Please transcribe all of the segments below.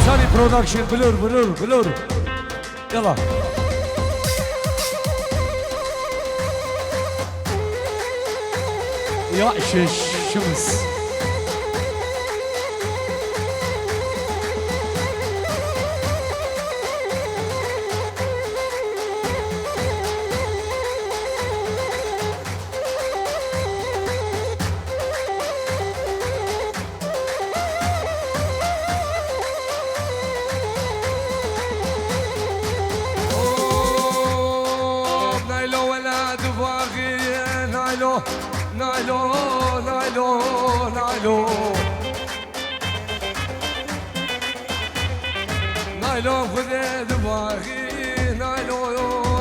ساني برودكشن بلور بلور بلور يلا يا شمس نايلو نايلو نايلو نايلو خذ دماغي نايلو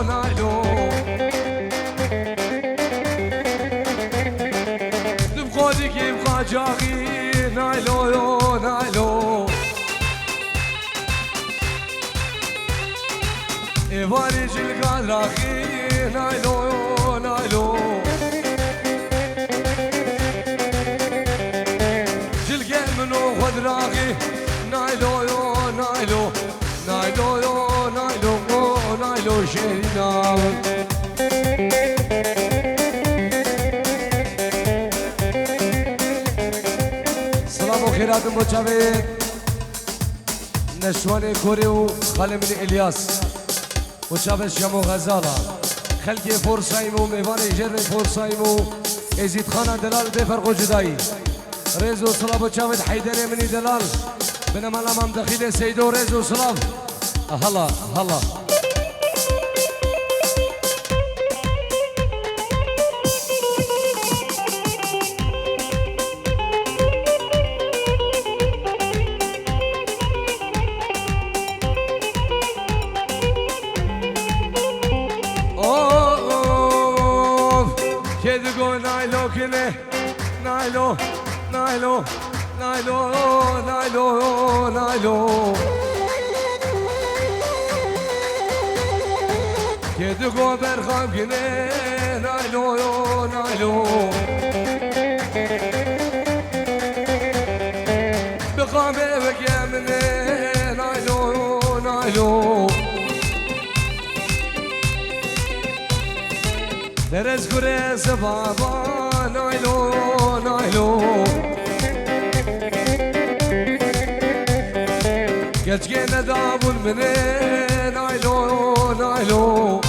نايلو دمخودك يبقى جاغي نايلو نايلو يبارج القدراخي نايلو نايلو خدراغي نايلو يو نايلو نايلو يو نايلو نايلو شيرنا سلام وخيرات مجاوب نشوان كوريو خالي من إلياس مجاوب شامو غزالة خلقي فورسايمو ميواني جرمي فورسايمو ازيد خانة دلال بفرقو جداي ريزو صلاف وشافد حيدري مني دلال بينما الامام دخيل سيدو ريزو صلاف هلا هلا كيدقو نايلو كنه نايلو نايلو نايلو نايلو نايلو كيدقو برخام كنه نايلو نايلو بقام بك يا مني نايلو نايلو درس كريس بابا نايلو نايلو كتجينا دابون مني نايلو نايلو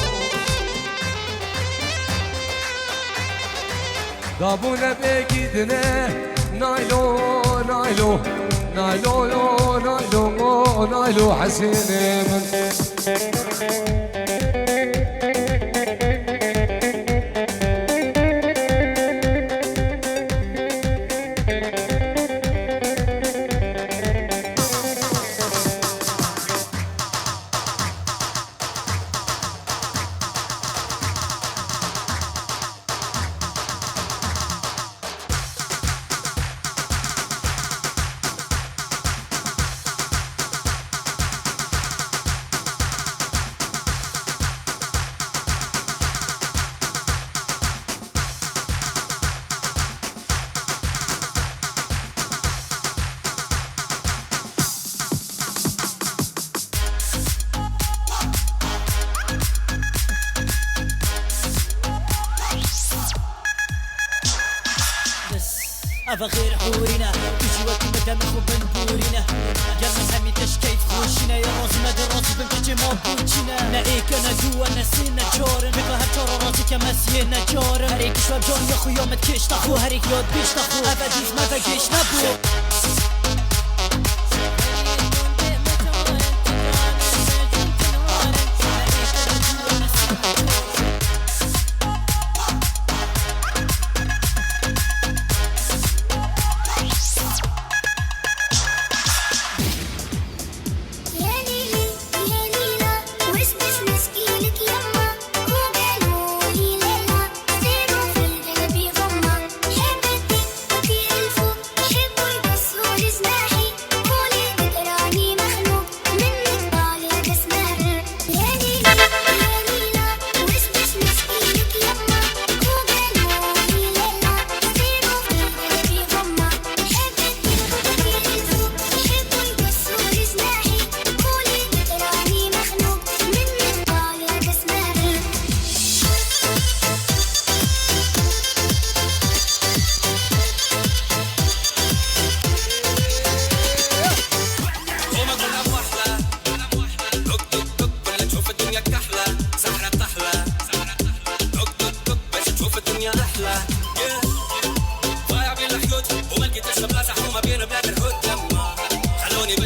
دابونا بكيدنا نايلو نايلو نايلو نايلو نايلو حسين من أبا غير حورنا تجي وقت مدى نخو بنبورنا قال مسامي تشكيف خوشنا يا راسنا در راسي بنكتش ما بوچنا نعيك أنا جوا نسينا جارن بقى هالجارة راسي كمسينا جارن هريك شواب جان يا خو يامت كيش تخو هريك ياد بيش تخو أبا ديز ما بقيش نبو This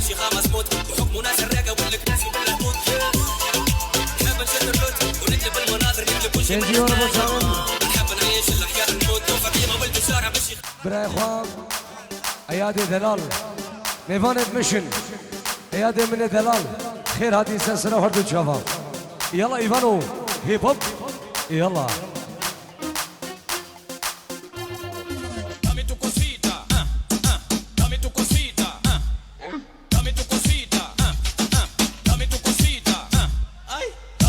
ماشي خامس موت وحكمه ناس الراقة والكناس وبالهبوط نحب نشد الروت ونقلب المناظر نقلب وش نحب نعيش الأحياء الموت وفقيمة والبشارة ماشي برای خواب ایادی دلال میوانت مشن ایادی من دلال خیر هاتی سنسنه هر دو چاوا يلا ايفانو هيب هوب يلا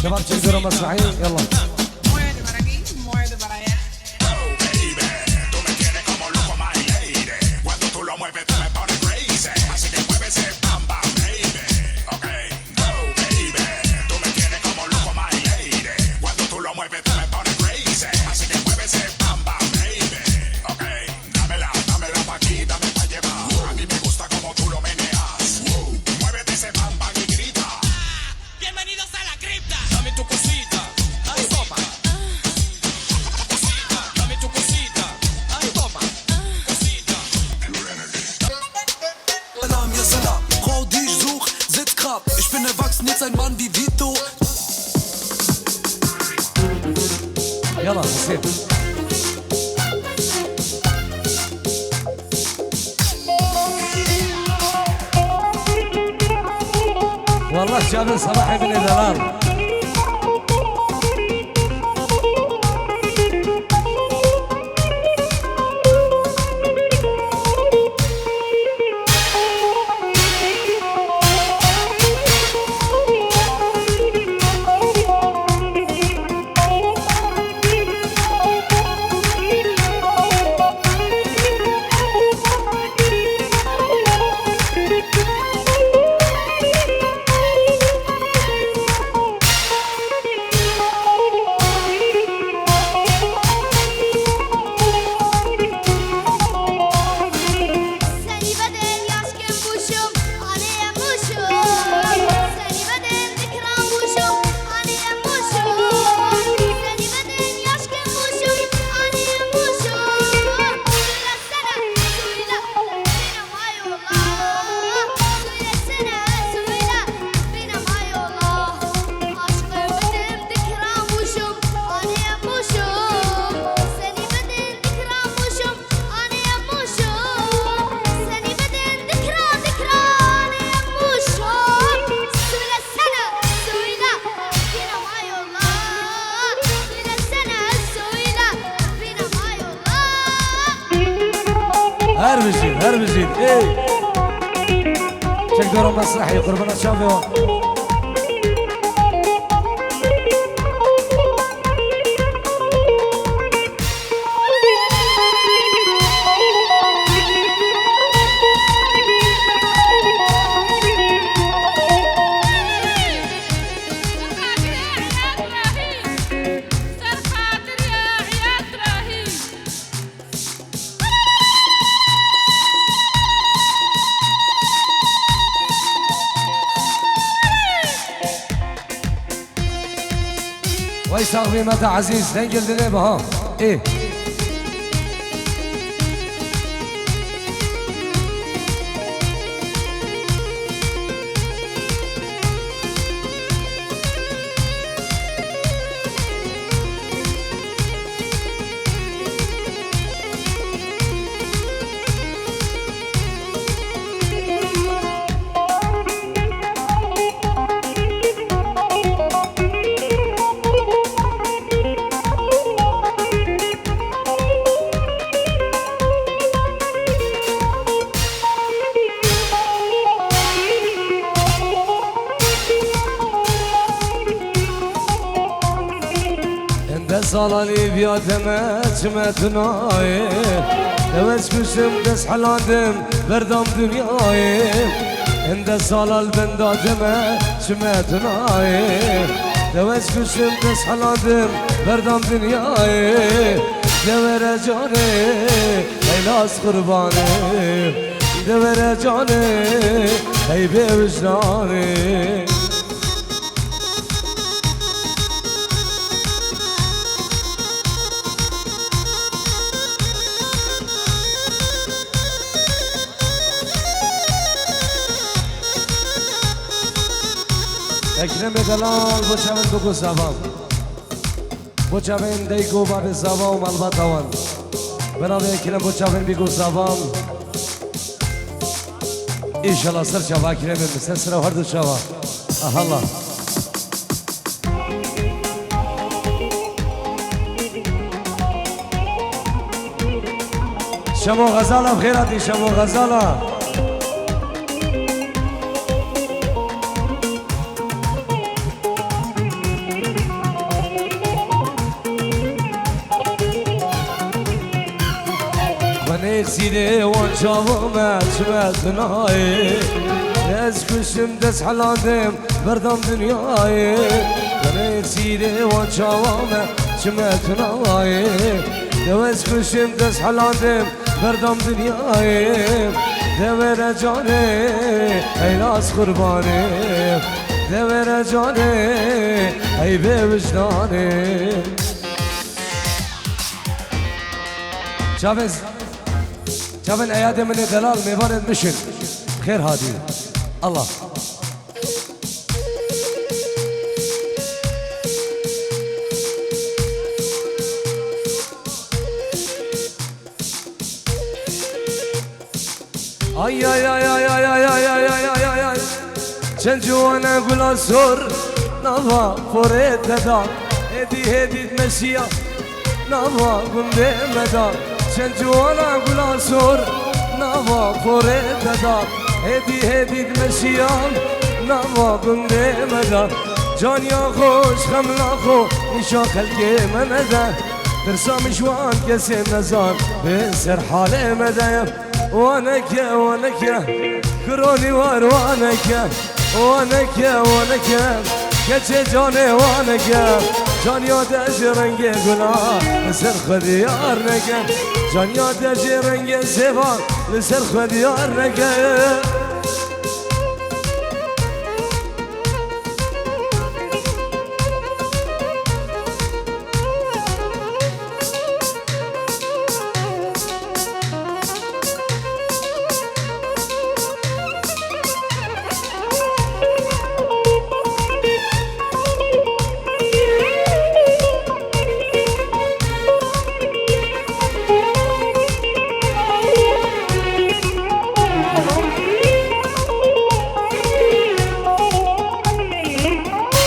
شباب تقدروا مسرحيين يلا يلا نسيب والله شاب صباحي من الدلال هربزين ايه تقدروا مسرحي قربنا شافوا ويساغبي مدى عزيز دنجل دنيبه ها ايه صلالي بياتما تمتناي دوس كسم دس حلادم بردام دنياي عند صلال بنداتما تمتناي دوس كسم دس حلادم بردام دنياي دور جاني هيلاس قرباني دور جاني هي بوجداني اکرم دلال بو چاون بگو زبان بو چاون دیگو باب زبان و ملبت آوان برای اکرم بو چاون بگو زبان ایشالله سر چاوا اکرم مثل سر هر دو چاوا احالا شما غزاله بخیراتی شما غزاله سيدي وانشاو ما سمعت ناي ناس كشم دس حلادم بردم دنياي بنيت سيدي وانشاو ما سمعت ناي ناس كشم دس حلادم بردم دنياي دور جاني اي ناس قرباني دور جاني اي بوجداني شافز شافن ايادي من دلال ميبارد مشن خير هادي الله اي اي اي اي اي اي اي اي اي اي اي شنجوانا قول سور نظا فوريت هدا هدي تمشيا نظا قندي مدى شنجوانا قول سور نظا فوريت هدا هدي تمشيا نظا قندي مدى جان يا خوش خملا خو نشا خلقي ممدى ترسا مشوان كسي نزار بنسر حالي مدى وانك كروني وانك كتش جاني وانك جان ياد اجرنگي گنا لسر خديار نك جان ياد اجرنگي سيفا لسر خديار نك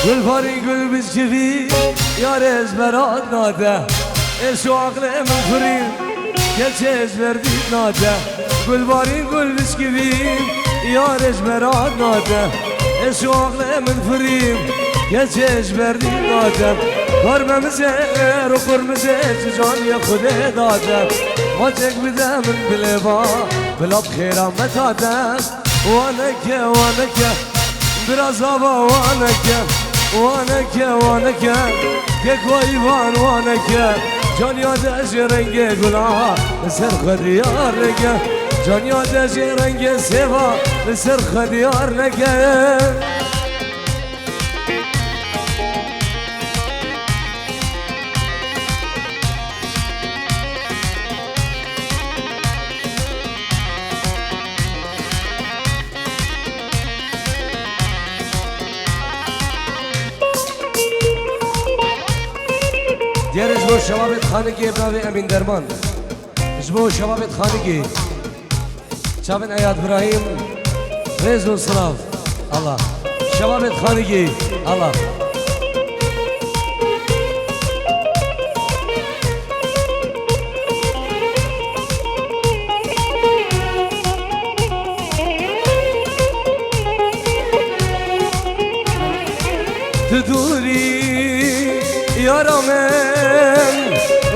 گل باری گل بشکفی یار ازبرات ناده ایشو عقل من فریم گلچه ازبردید ناده گل باری گل بشکفی یار ازبرات ناده ایشو عقل من فریم گلچه ازبردید ناده قرممزه رو قرمزه جانی خوده داده ماچک بده من بلبا بلا بخیرم متاده وانکه biraz hava وانك كويفان وانك جان ياد اجرنگ گناه سر خديار لك جان ياد اجرنگ سوا سر خديار لك دیار اجبو شبابت خانگی ابراهیم امین درمان اجبو شبابت خانگی چاون ایاد ابراهیم رزو صلاف الله شبابت خانگی الله تدوری یارامن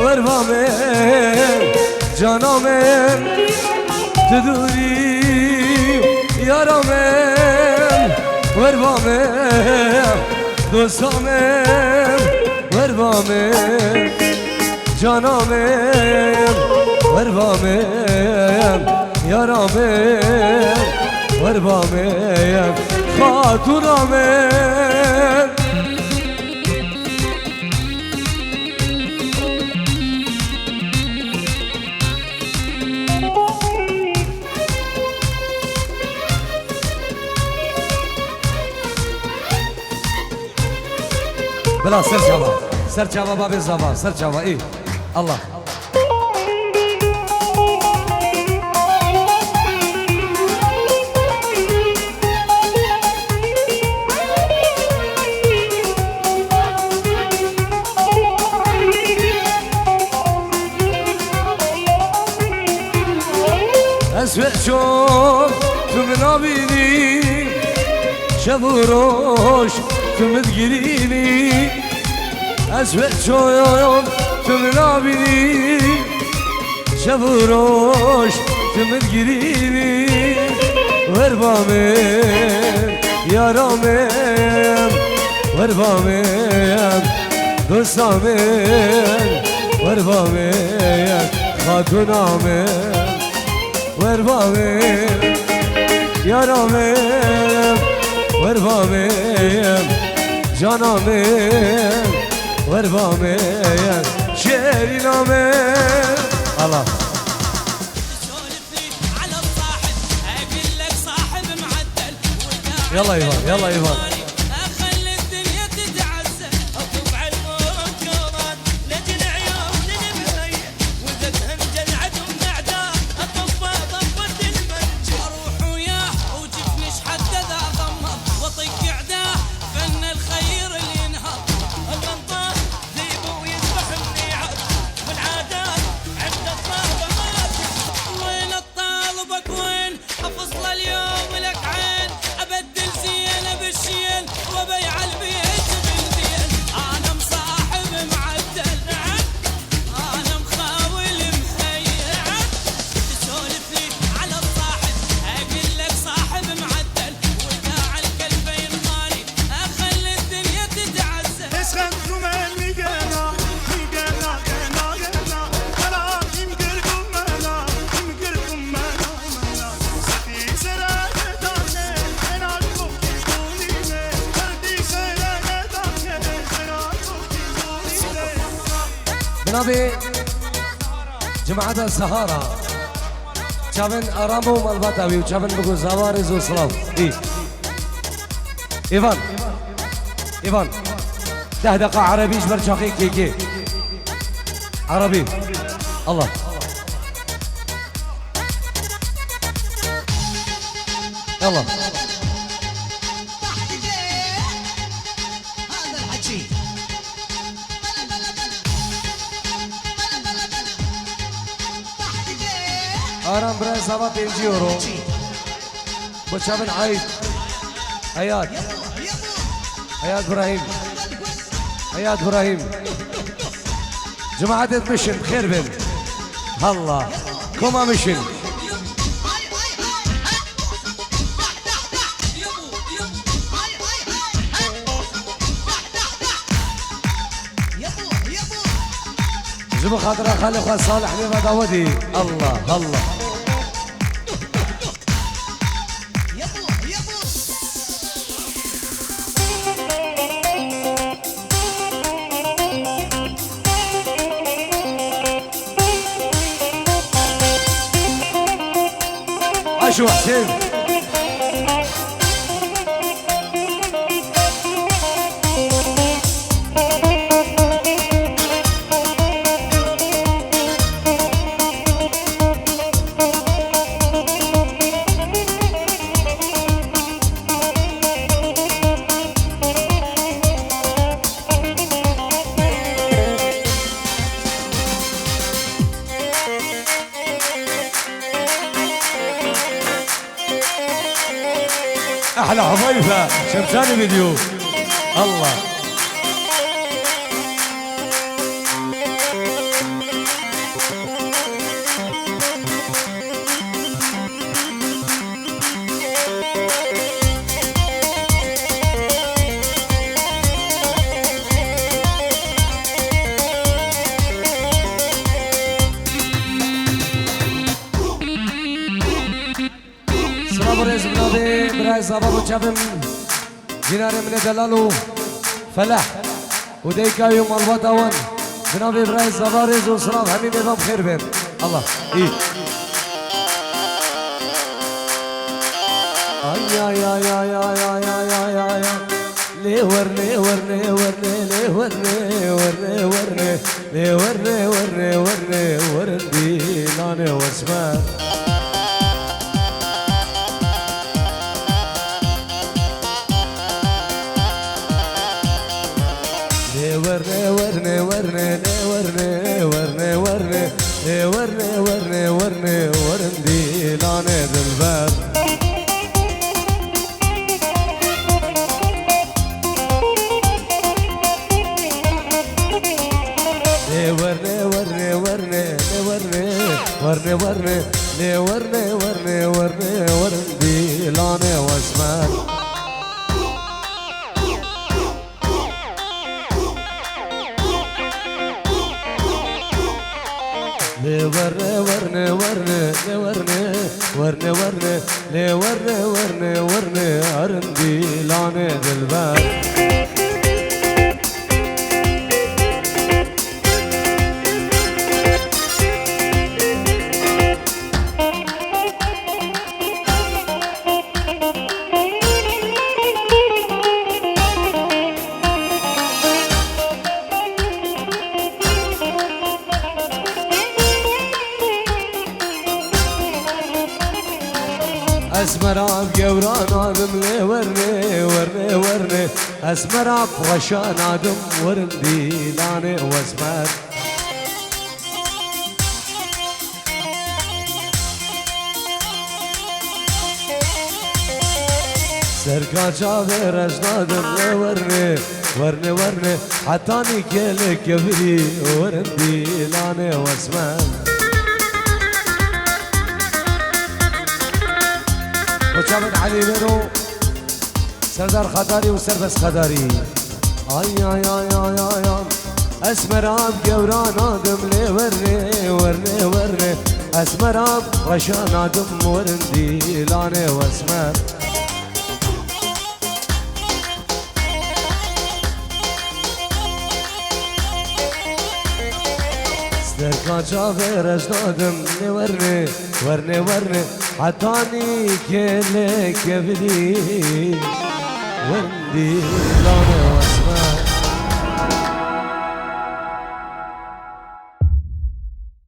وربامن جانامن تدوری یارامن وربامن دوستامن وربامن جانامن وربامن یارامن وربامن خاطرامن بلا سرچاوا سرچاوا باب زاوا سرچاوا ای الله اسوء شوف تمنابيني شبوروش تمدقريني اسوء شوف تمنابيني شبوروش تمدقريني وربامين يا رامين وربامين دوستامين وربامين خاتونامين وربامين يا رامين وربامين جانامين وربامين شعري نامين الله يلا ايفان يلا ايفان جنابي جماعة السهارة چاون آرامو مالباتا ویو چاون بگو زوارز و سلام ایوان ایوان 10 دقيقة عربيش برشاقي كيكي عربي الله يلا آرام برای زبان 5 یورو با چابن عید حیات ابراهیم حیات ابراهیم جماعت مشن خير بن الله كما مشن جبو خاطر خالي خواه صالح حبيبه داودي الله الله عاشوا حسين احلى حضيفه شمساني فيديو الله براي صبابو شابم جنار من دلالو فلاح وديكا يوم الوطاون جنابي براي صباريز وصرام همين بيضام خير بين الله ايه يا ليور ورني ورني ورني لي ورني ورني ورني ورندي لاني واسمر لي ورني ورني ورني لي ورني ورني ورني لي ورني ورني ورني ورندي لاني دلبر ورني ورني ورني ورني ورني ورني لي ورني ورني ورني ورندي لاني واسمر لي ورني ورني ورني لي ورني ورني ورني لي ورني ورني ورني ورندي لاني دلبر اسمراب جوران آدم لي ورني ورني ورني اسمراب غشان آدم ورندي لاني واسمر سركا شافر اجنادم لي ورني ورني ورني حتاني كيلك كبري ورندي لاني واسمر وشابت علي بيرو سردار خداري وسربس خداري اي اي اي اي اي اسمراب جوران آدم لي ورني ورني ورني اسمراب غشان آدم ورندي لاني واسمر سركا شافر اجنادم لي ورني ورني ورني حتاني كيلك كبدي وندي لاني واسمر